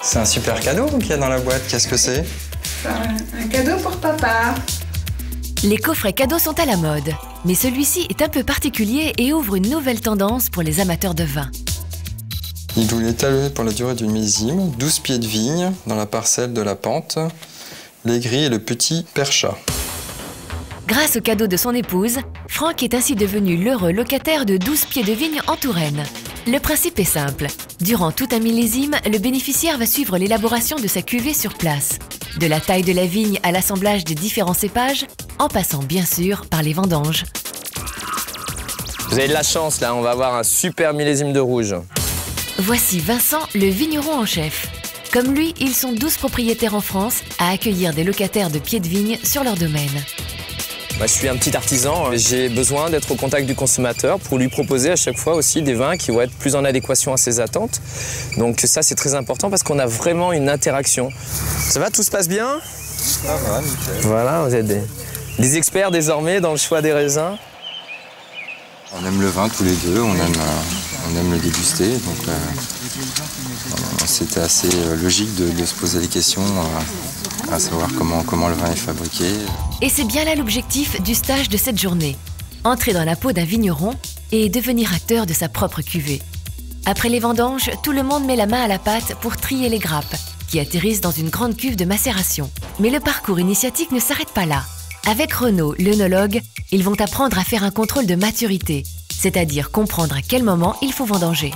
C'est un super cadeau qu'il y a dans la boîte, qu'est-ce que c'est? Un cadeau pour papa. Les coffrets cadeaux sont à la mode, mais celui-ci est un peu particulier et ouvre une nouvelle tendance pour les amateurs de vin. Il doit étalonner pour la durée d'une millésime, 12 pieds de vigne dans la parcelle de la Pente, l'aigri et le petit percha. Grâce au cadeau de son épouse, Franck est ainsi devenu l'heureux locataire de 12 pieds de vigne en Touraine. Le principe est simple. Durant tout un millésime, le bénéficiaire va suivre l'élaboration de sa cuvée sur place. De la taille de la vigne à l'assemblage des différents cépages, en passant bien sûr par les vendanges. Vous avez de la chance là, on va avoir un super millésime de rouge. Voici Vincent, le vigneron en chef. Comme lui, ils sont 12 propriétaires en France à accueillir des locataires de pieds de vigne sur leur domaine. Moi, je suis un petit artisan, j'ai besoin d'être au contact du consommateur pour lui proposer à chaque fois aussi des vins qui vont être plus en adéquation à ses attentes. Donc ça, c'est très important parce qu'on a vraiment une interaction. Ça va, tout se passe bien? Ça va, nickel. Voilà, vous êtes des experts désormais dans le choix des raisins. On aime le vin tous les deux, on aime le déguster, donc c'était assez logique de se poser des questions à savoir comment le vin est fabriqué. Et c'est bien là l'objectif du stage de cette journée. Entrer dans la peau d'un vigneron et devenir acteur de sa propre cuvée. Après les vendanges, tout le monde met la main à la pâte pour trier les grappes, qui atterrissent dans une grande cuve de macération. Mais le parcours initiatique ne s'arrête pas là. Avec Renaud, l'œnologue, ils vont apprendre à faire un contrôle de maturité, c'est-à-dire comprendre à quel moment il faut vendanger.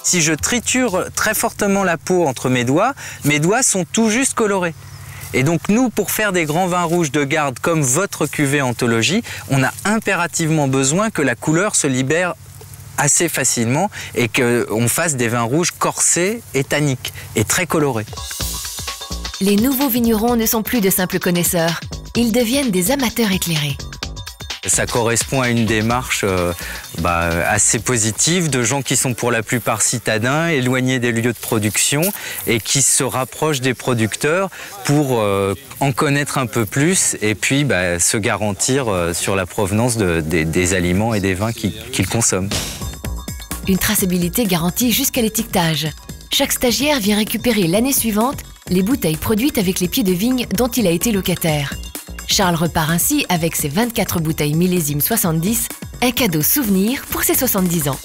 Si je triture très fortement la peau entre mes doigts sont tout juste colorés. Et donc nous, pour faire des grands vins rouges de garde comme votre cuvée Anthologie, on a impérativement besoin que la couleur se libère assez facilement et qu'on fasse des vins rouges corsés et tanniques et très colorés. Les nouveaux vignerons ne sont plus de simples connaisseurs, ils deviennent des amateurs éclairés. Ça correspond à une démarche assez positive de gens qui sont pour la plupart citadins, éloignés des lieux de production et qui se rapprochent des producteurs pour en connaître un peu plus et puis se garantir sur la provenance des aliments et des vins qu'ils consomment. Une traçabilité garantie jusqu'à l'étiquetage. Chaque stagiaire vient récupérer l'année suivante les bouteilles produites avec les pieds de vigne dont il a été locataire. Charles repart ainsi avec ses 24 bouteilles millésimes 70, un cadeau souvenir pour ses 70 ans.